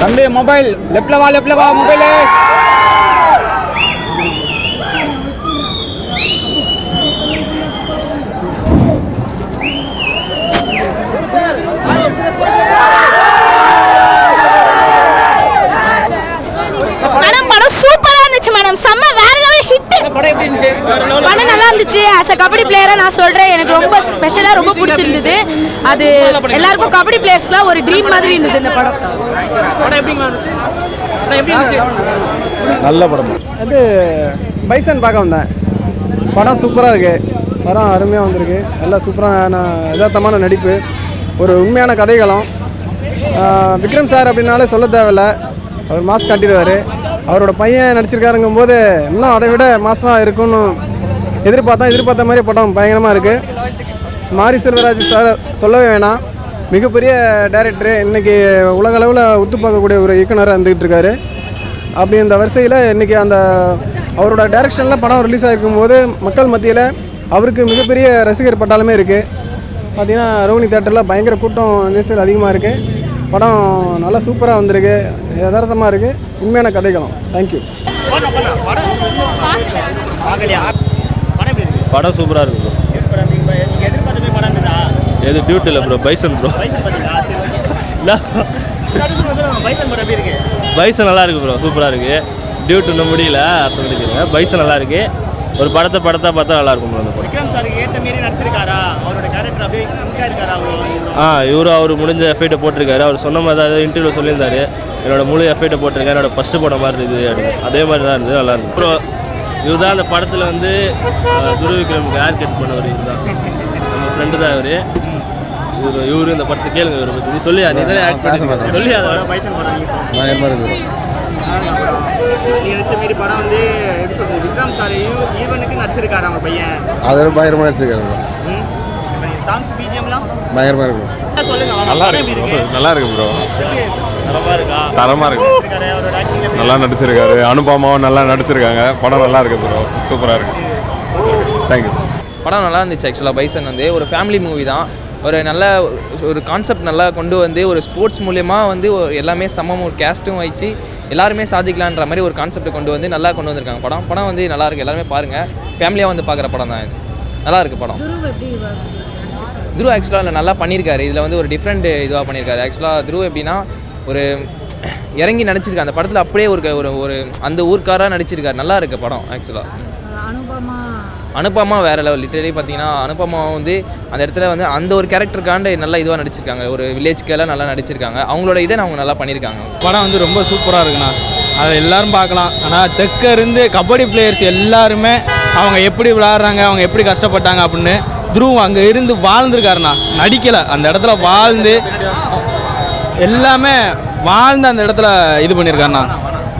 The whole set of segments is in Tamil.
தம்பி மொபைல் லெஃப்ட்ல வா மொபைல். படம் சூப்பரா இருந்துச்சு மேடம். செம்ம வேற லெவல் ஹிட். படம் நல்லா இருந்துச்சு. ஆஸ் அ கபடி பிளேயரா நான் சொல்றேன், எனக்கு ரொம்ப ஸ்பெஷலா ரொம்ப பிடிச்சிருந்தது. அது எல்லாருக்கும் கபடி பிளேயர்ஸ்க்குலாம் ஒரு ட்ரீம் மாதிரி இருந்தது இந்த படம். நல்ல படம். அது பைசன் பார்க்க வந்தேன். படம் சூப்பராக இருக்குது. படம் அருமையாக வந்திருக்கு. நல்லா சூப்பரான யதார்த்தமான நடிப்பு, ஒரு உண்மையான கதைகளும். விக்ரம் சார் அப்படின்னாலே சொல்ல தேவையில்லை, அவர் மாஸ் காட்டிடுவார். அவரோட பையன் நடிச்சிருக்காருங்கும் போது இன்னும் அதை விட மாசாக இருக்குன்னு எதிர்பார்த்த மாதிரி படம் பயங்கரமாக இருக்குது. மாரி செல்வராஜ் சார் சொல்லவே வேணாம், மிகப்பெரிய டைரக்டரு, இன்றைக்கி உலக அளவில் உத்து பார்க்கக்கூடிய ஒரு இயக்குனராக இருந்துகிட்டு இருக்காரு. அப்படி இந்த வரிசையில் இன்றைக்கி அந்த அவரோட டைரக்ஷனில் படம் ரிலீஸ் ஆகிருக்கும் போது மக்கள் மத்தியில் அவருக்கு மிகப்பெரிய ரசிகர் பட்டாலுமே இருக்குது. பார்த்திங்கன்னா ரோஹிணி தேட்டரில் பயங்கர கூட்டம் நெரிசல் அதிகமாக இருக்குது. படம் நல்லா சூப்பராக வந்திருக்கு, யதார்த்தமாக இருக்குது, உண்மையான கதைகளும். தேங்க்யூ. படம் சூப்பராக இருக்கு ப்ரோ. எது டியூட் இல்லை ப்ரோ, பைசன் ப்ரோ. பைசன் நல்லா இருக்கு ப்ரோ, சூப்பராக இருக்குது. டியூட் இன்னும் முடியல, அர்த்தம் முடிக்கிறேன். பைசன் நல்லா இருக்குது. ஒரு படத்தை பார்த்தா நல்லா இருக்கும் ப்ரோ. அந்த படம் விக்ரம் சாருக்கு ஏற்ற மாரி நடிச்சிருக்காரா? அவரோட கேரக்டர் அப்படியே சிங்காக இருக்காரா? இவரும் அவர் முடிஞ்ச எஃபெக்ட்டை போட்டிருக்காரு. அவர் சொன்ன மாதிரி தான் இன்டர்வியூ சொல்லியிருந்தாரு, என்னோட முழு எஃபெக்ட்டை போட்டிருக்காரு, என்னோட ஃபஸ்ட்டு படம் மாதிரி இருக்குது அப்படின்னு. அதே மாதிரி தான் இருந்தது, நல்லா இருந்தது ப்ரோ. இவர் தான் அந்த படத்தில் வந்து துருவிக்ரமுக்கு ஹேர் கட் பண்ணவர். இவர் தான் நம்ம ஃப்ரெண்டு தான் இவரு இந்த படத்தை கேளுங்க. இவரை பற்றி நீ சொல்லி நீ தானே ஆக்ட் பண்ணி சொல்லி அதை பைசன் படம் நினைச்ச மாரி படம் வந்து எப்படி சொல்றது, விக்ரம் சார் ஈவனுக்கு நடிச்சிருக்காரு அவங்க பையன். அது பயங்கரமாக நடிச்சிருக்காரு. சாங்ஸ் பிஜிஎம்லாம் பயங்கரமாக இருக்கும். சொல்லுங்க. நல்லா இருக்கு ப்ரோ. தரமாக இருக்கு. நல்லா நடிச்சிருக்காரு. அனுபமாவும் நல்லா நடிச்சிருக்காங்க. படம் நல்லா இருக்கு ப்ரோ, சூப்பராக இருக்கு. தேங்க்யூ. படம் நல்லா இருந்துச்சு. ஆக்சுவலாக பைசன் வந்து ஒரு ஃபேமிலி மூவி தான். ஒரு நல்ல ஒரு கான்செப்ட் நல்லா கொண்டு வந்து ஒரு ஸ்போர்ட்ஸ் மூலயமா வந்து எல்லாமே சமம், ஒரு கேஸ்ட்டும் வச்சு எல்லாருமே சாதிக்கலான்ற மாதிரி ஒரு கான்செப்டை கொண்டு வந்து நல்லா கொண்டு வந்திருக்காங்க. படம் வந்து நல்லா இருக்குது. எல்லாருமே பாருங்கள், ஃபேமிலியாக வந்து பார்க்குற படம் தான் இது. நல்லா இருக்குது படம். துருவ் ஆக்சுவலாக நல்லா பண்ணியிருக்காரு. இதில் வந்து ஒரு டிஃப்ரெண்ட் இதுவாக பண்ணியிருக்காரு. ஆக்சுவலாக துருவ் எப்படின்னா ஒரு இறங்கி நடிச்சிருக்காரு அந்த படத்தில். அப்படியே ஒரு அந்த ஊர்க்காராக நடிச்சிருக்காரு. நல்லா இருக்குது படம். ஆக்சுவலாக அனுபமா வேறு லெவல். லிட்டரலி பார்த்தீங்கன்னா அனுபமா வந்து அந்த இடத்துல வந்து அந்த ஒரு கேரக்டருக்காண்டு நல்லா இதுவாக நடிச்சிருக்காங்க. ஒரு வில்லேஜ்க்கெல்லாம் நல்லா நடிச்சிருக்காங்க. அவங்களோட இதை அவங்க நல்லா பண்ணியிருக்காங்க. படம் வந்து ரொம்ப சூப்பராக இருக்குண்ணா. அதை எல்லோரும் பார்க்கலாம். ஆனால் தெற்க இருந்து கபடி பிளேயர்ஸ் எல்லாருமே அவங்க எப்படி விளையாடுறாங்க, அவங்க எப்படி கஷ்டப்பட்டாங்க அப்படின்னு துருவ் அங்கே இருந்து வாழ்ந்துருக்காருண்ணா. நடிக்கலை, அந்த இடத்துல வாழ்ந்து எல்லாமே வாழ்ந்து அந்த இடத்துல இது பண்ணியிருக்காருண்ணா.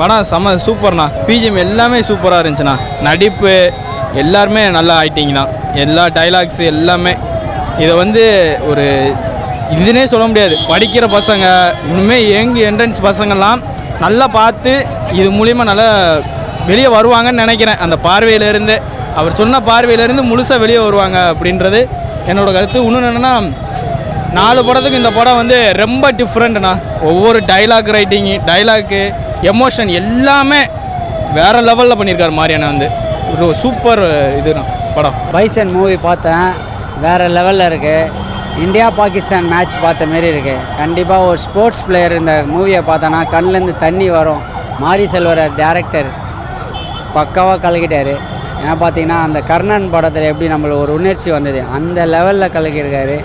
படம் செம்ம சூப்பர்ண்ணா. பிஜிஎம் எல்லாமே சூப்பராக இருந்துச்சுண்ணா. நடிப்பு எல்லாருமே நல்லா ஆக்டிங் தான். எல்லா டைலாக்ஸு எல்லாமே இதை வந்து ஒரு இதுனே சொல்ல முடியாது. படிக்கிற பசங்க இன்னுமே என்ட்ரன்ஸ் பசங்கள்லாம் நல்லா பார்த்து இது மூலிமா நல்லா வெளியே வருவாங்கன்னு நினைக்கிறேன். அந்த பார்வையிலேருந்து, அவர் சொன்ன பார்வையிலேருந்து முழுசாக வெளியே வருவாங்க அப்படின்றது என்னோடய கருத்து. இன்னொன்று என்னென்னா, 4 படத்துக்கு இந்த படம் வந்து ரொம்ப டிஃப்ரெண்ட்ண்ணா. ஒவ்வொரு டைலாக்கு எமோஷன் எல்லாமே வேறு லெவலில் பண்ணியிருக்காரு மாரியானா. வந்து ஒரு சூப்பர் இதுண்ணா படம். பைசன் மூவி பார்த்தேன், வேறு லெவலில் இருக்குது. இந்தியா பாகிஸ்தான் மேட்ச் பார்த்த மாரி இருக்குது. கண்டிப்பாக ஒரு ஸ்போர்ட்ஸ் பிளேயர் இந்த மூவியை பார்த்தோன்னா கண்ணிலேருந்து தண்ணி வரும். மாரி செல்வராஜ் டேரக்டர் பக்காவாக கலக்கிட்டார். ஏன்னா பார்த்தீங்கன்னா அந்த கர்ணன் படத்தில் எப்படி நம்மளுக்கு ஒரு உணர்ச்சி வந்தது, அந்த லெவலில் கலக்கியிருக்காரு.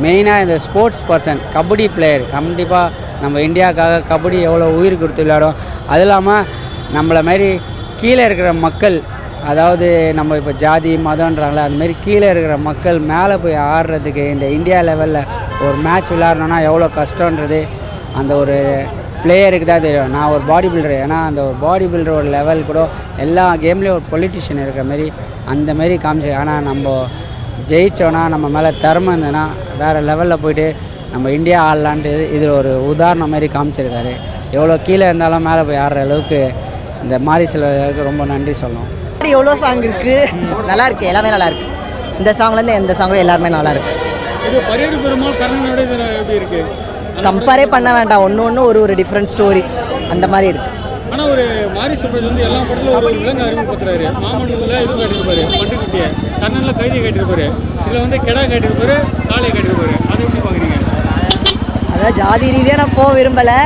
மெயினாக இந்த ஸ்போர்ட்ஸ் பர்சன், கபடி பிளேயர், கண்டிப்பாக நம்ம இந்தியாவுக்காக கபடி எவ்வளோ உயிர் கொடுத்து விளையாடும். அது இல்லாமல் நம்மளை மாதிரி கீழே இருக்கிற மக்கள், அதாவது நம்ம இப்போ ஜாதி மதம்ன்றாங்களே, அதுமாரி கீழே இருக்கிற மக்கள் மேலே போய் ஆடுறதுக்கு இந்த இந்தியா லெவலில் ஒரு மேட்ச் விளையாடணுன்னா எவ்வளோ கஷ்டன்றது அந்த ஒரு பிளேயருக்கு தான் தெரியும். நான் ஒரு பாடி பில்டர், ஏன்னா அந்த ஒரு பாடி பில்டரோட லெவல் கூட எல்லா கேம்லேயும் ஒரு பொலிட்டிஷியன் இருக்கிற மாரி அந்த மாரி காமிச்சு. ஆனால் நம்ம ஜெயித்தோன்னா நம்ம மேலே திறமை இருந்ததுன்னா வேறு லெவலில் போய்ட்டு நம்ம இந்தியா ஆடலான்ட்டு இதில் ஒரு உதாரணம் மாதிரி காமிச்சிருக்காரு. எவ்வளோ கீழே இருந்தாலும் மேலே போய் ஆடுற அளவுக்கு இந்த மாரி செல்வராஜுக்கு ரொம்ப நன்றி சொல்லணும். எவ்வளோ சாங் இருக்குது, நல்லா இருக்குது, எல்லாமே நல்லா இருக்குது. இந்த சாங்லேருந்து எந்த சாங்கும் எல்லாருமே நல்லா இருக்குது. இது பரியேறு பெருமாள் கர்ணனோட இதில் எப்படி இருக்குது? கம்பேரே பண்ண வேண்டாம், ஒன்று ஒரு டிஃப்ரெண்ட் ஸ்டோரி அந்த மாதிரி இருக்குது. ஆனால் ஒரு மாரி செல்வராஜ் வந்து எல்லா படத்தில் ஒரு விலங்கு அறிமுகப்படுத்துறாரு. மாமன்னத்தில் இது காட்டியிருப்பாரு, பட்டுக்குட்டியை கண்ணனில் கைதி காட்டியிருப்பாரு, இதில் வந்து கெடா காட்டியிருப்பாரு, காளையை காட்டியிருப்பாரு. அதை எப்படி பார்க்குறீங்க? அதாவது ஜாதி ரீதியாக நான் போக விரும்பலை.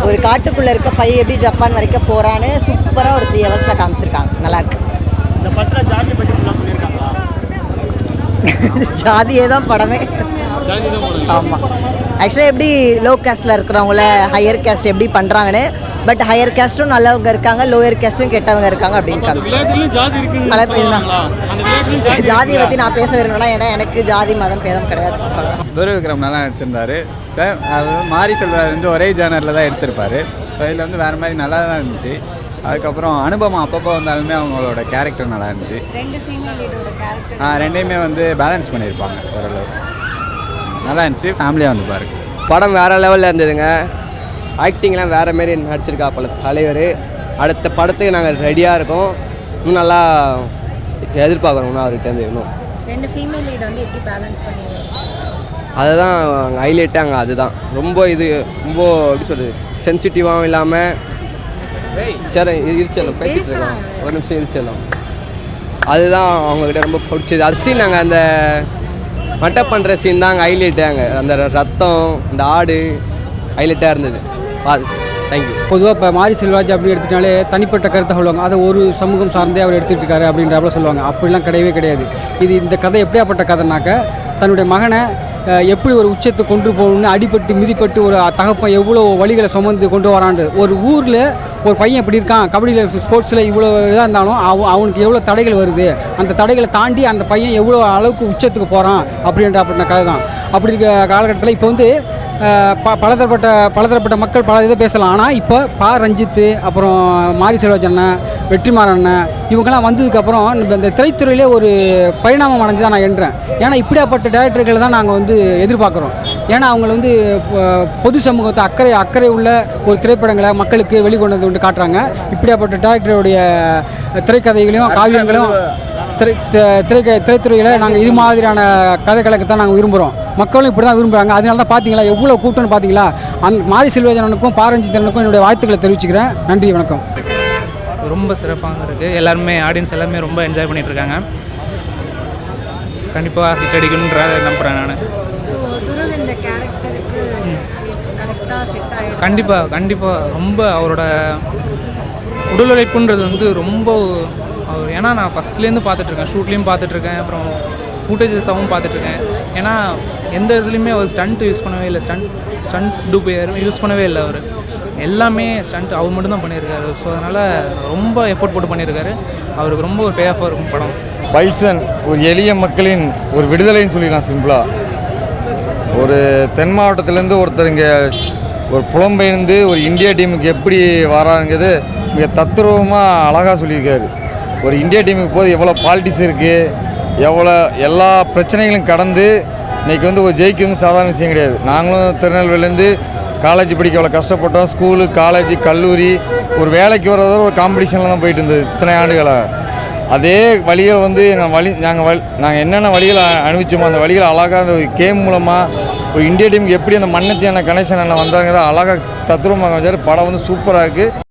ஒரு காட்டுக்குள்ளே இருக்க பையன் எப்படி ஜப்பான் வரைக்கும் போகிறான்னு சூப்பராக ஒரு 3 ஹவர்ஸில் காமிச்சிருக்காங்க. நல்லாயிருக்கு. இந்த படத்தில் ஜாதி பற்றி ஃபுல்லாக சொல்லியிருக்காங்களா? ஜாதியே தான் படமே. ஜாதி தான் போடுங்க. ஆமாம், ஆக்சுவலாக எப்படி லோ கேஸ்ட்டில் இருக்கிறவங்கள ஹையர் கேஸ்ட் எப்படி பண்ணுறாங்கன்னு, பட் ஹையர் கேஸ்ட்டும் நல்லவங்க இருக்காங்க, லோயர் கேஸ்ட்டும் கெட்டவங்க இருக்காங்க அப்படின்னு காமிச்சு. விளையாட்டுலையும் ஜாதி இருக்குன்னு பல பேர் தான். சொல்றாங்களா? அந்த விளையாட்டுலையும் ஜாதி ஜாதியை பற்றி நான் பேச விரும்பல, ஏன்னா எனக்கு ஜாதி மதம் பேதம் கிடையாது. துருவிக்ரம் நல்லா நடிச்சிருந்தாரு சார். அது மாரி செல்வராஜ் வந்து ஒரே ஜேனரில் தான் எடுத்திருப்பாரு. இதில் வந்து வேறு மாதிரி நல்லா தான் இருந்துச்சு. அதுக்கப்புறம் அனுபவம் அப்பப்போ வந்தாலுமே அவங்களோட கேரக்டர் நல்லா இருந்துச்சு. ரெண்டையுமே வந்து பேலன்ஸ் பண்ணியிருப்பாங்க ஓரளவு. நல்லா இருந்துச்சு. ஃபேமிலியாக வந்து பாருங்க. படம் வேறு லெவலில் இருந்ததுங்க. ஆக்டிங்லாம் வேறு மாரி நடிச்சிருக்கா போல தலைவர். அடுத்த படத்துக்கு நாங்கள் ரெடியாக இருக்கோம். இன்னும் நல்லா எதிர்பார்க்குறோம் இன்னும் அவர்கிட்ட இருந்து. இன்னும் 2 ஃபீமேல் லீட் வந்து எப்படி பேலன்ஸ் பண்ணுவீங்க? அதுதான் அங்கே ஹைலைட்டே. அங்கே அதுதான் ரொம்ப ரொம்ப எப்படி சொல்கிறது, சென்சிட்டிவாகவும் இல்லாமல். சரி இருச்சலாம் பேசிகிட்டு இருக்கோம், ஒரு நிமிஷம் இருச்சலாம். அதுதான் அவங்கக்கிட்ட ரொம்ப பிடிச்சது. அது சீன் நாங்கள் அந்த மட்டை பண்ணுற சீன் தான் அங்கே ஹைலைட்டு. அங்கே அந்த ரத்தம், இந்த ஆடு ஹைலைட்டாக இருந்தது. தேங்க்யூ. பொதுவாக இப்போ மாரி செல்வராஜ் அப்படி எடுத்துட்டாலே தனிப்பட்ட கருத்தை சொல்லுவாங்க. அதை ஒரு சமூகம் சார்ந்தே அவர் எடுத்துகிட்டு இருக்காரு அப்படின்றப்ப சொல்லுவாங்க. அப்படிலாம் கிடையவே கிடையாது. இந்த கதை எப்படியாப்பட்ட கதைனாக்க, தன்னுடைய மகனை எப்படி ஒரு உச்சத்தை கொண்டு போகணும்னு அடிபட்டு மிதிப்பட்டு ஒரு தகப்பன் எவ்வளோ வழிகளை சுமந்து கொண்டு வரான்றது. ஒரு ஊரில் ஒரு பையன் எப்படி இருக்கான், கபடியில் ஸ்போர்ட்ஸில் இவ்வளோ இதாக இருந்தாலும் அவனுக்கு எவ்வளோ தடைகள் வருது, அந்த தடைகளை தாண்டி அந்த பையன் எவ்வளோ அளவுக்கு உச்சத்துக்கு போகிறான் அப்படின்ற கதை தான். அப்படி இருக்க காலகட்டத்தில் இப்போ வந்து பலதரப்பட்ட மக்கள் பல இதை பேசலாம். ஆனால் இப்போ ரஞ்சித்து, அப்புறம் மாரி செல்வராஜ் அண்ணன், வெற்றிமாறன் அண்ணன், இவங்கெல்லாம் வந்ததுக்கப்புறம் இந்த திரைத்துறையிலே ஒரு பரிணாமம் அடைஞ்சு தான் நான் எண்ணுறேன். ஏன்னா இப்படியாப்பட்ட டேரக்டர்களை தான் நாங்கள் வந்து எதிர்பார்க்குறோம். ஏன்னா அவங்கள வந்து பொது சமூகத்தை அக்கறை உள்ள ஒரு திரைப்படங்களை மக்களுக்கு வெளிக்கொண்டு வந்து காட்டுறாங்க. இப்படியாப்பட்ட டேரக்டருடைய திரைக்கதைகளையும் காவியங்களையும் திரைத்துறையில் நாங்கள் இது மாதிரியான கதைகளுக்கு தான் நாங்கள் விரும்புகிறோம். மக்களும் இப்படி தான் விரும்புகிறாங்க. அதனால தான் பார்த்தீங்களா எவ்வளோ கூட்டம்னு பார்த்தீங்களா. அந்த மாரி செல்வராஜனுக்கும் பாரஞ்சித்தனுக்கும் என்னுடைய வாழ்த்துக்களை தெரிவிச்சுக்கிறேன். நன்றி, வணக்கம். ரொம்ப சிறப்பாக இருக்குது. எல்லாருமே ஆடியன்ஸ் எல்லாருமே ரொம்ப என்ஜாய் பண்ணிகிட்ருக்காங்க. கண்டிப்பாக ஹிட் அடிக்கணுன்ற நம்புகிறேன் நான். கண்டிப்பாக ரொம்ப அவரோட உடல் உழைப்புன்றது வந்து ரொம்ப அவர். ஏன்னா நான் ஃபஸ்ட்லேருந்து பார்த்துட்ருக்கேன், ஷூட்லேயும் பார்த்துட்ருக்கேன், அப்புறம் ஃபுட்டேஜஸாகவும் பார்த்துட்ருக்கேன். ஏன்னா எந்த இதுலேயுமே அவர் ஸ்டண்ட் யூஸ் பண்ணவே இல்லை, ஸ்டண்ட் டூப்பர் யூஸ் பண்ணவே இல்லை. அவர் எல்லாமே ஸ்டண்ட் அவர் மட்டும்தான் பண்ணியிருக்காரு. ஸோ அதனால் ரொம்ப எஃபோர்ட் போட்டு பண்ணியிருக்காரு. அவருக்கு ரொம்ப ஒரு பே ஆஃபாக இருக்கும் படம். பைசன் ஒரு எளிய மக்களின் ஒரு விடுதலைன்னு சொல்லிடலாம் சிம்பிளாக. ஒரு தென் மாவட்டத்துலேருந்து ஒருத்தர் இங்கே ஒரு புலம்பெயர்ந்து ஒரு இந்தியா டீமுக்கு எப்படி வராங்கிறது மிக தத்ரூபமாக அழகாக சொல்லியிருக்காரு. ஒரு இந்தியா டீமுக்கு போது எவ்வளோ பாலிட்டிக்ஸ் இருக்குது, எவ்வளோ எல்லா பிரச்சனைகளும் கடந்து இன்றைக்கி வந்து ஒரு ஜெயிக்கு வந்து சாதாரண விஷயம் கிடையாது. நாங்களும் திருநெல்வேலிலேருந்து காலேஜ் படிக்க எவ்வளோ கஷ்டப்பட்டோம். ஸ்கூலு, காலேஜ், கல்லூரி, ஒரு வேலைக்கு வர்றதோட ஒரு காம்படிஷனில் தான் போயிட்டு இருந்தது இத்தனை ஆண்டுகளாக. அதே வழிகள் வந்து நாங்கள் என்னென்ன வழிகளை அனுபவிச்சோமோ அந்த வழிகளை அழகாக அந்த கேம் மூலமாக ஒரு இந்தியா டீமுக்கு எப்படி அந்த மண்ணத்தியான கனெக்ஷன் என்ன வந்தாங்க அழகாக தத்ரூபமாக வச்சார். படம் வந்து சூப்பராக இருக்குது.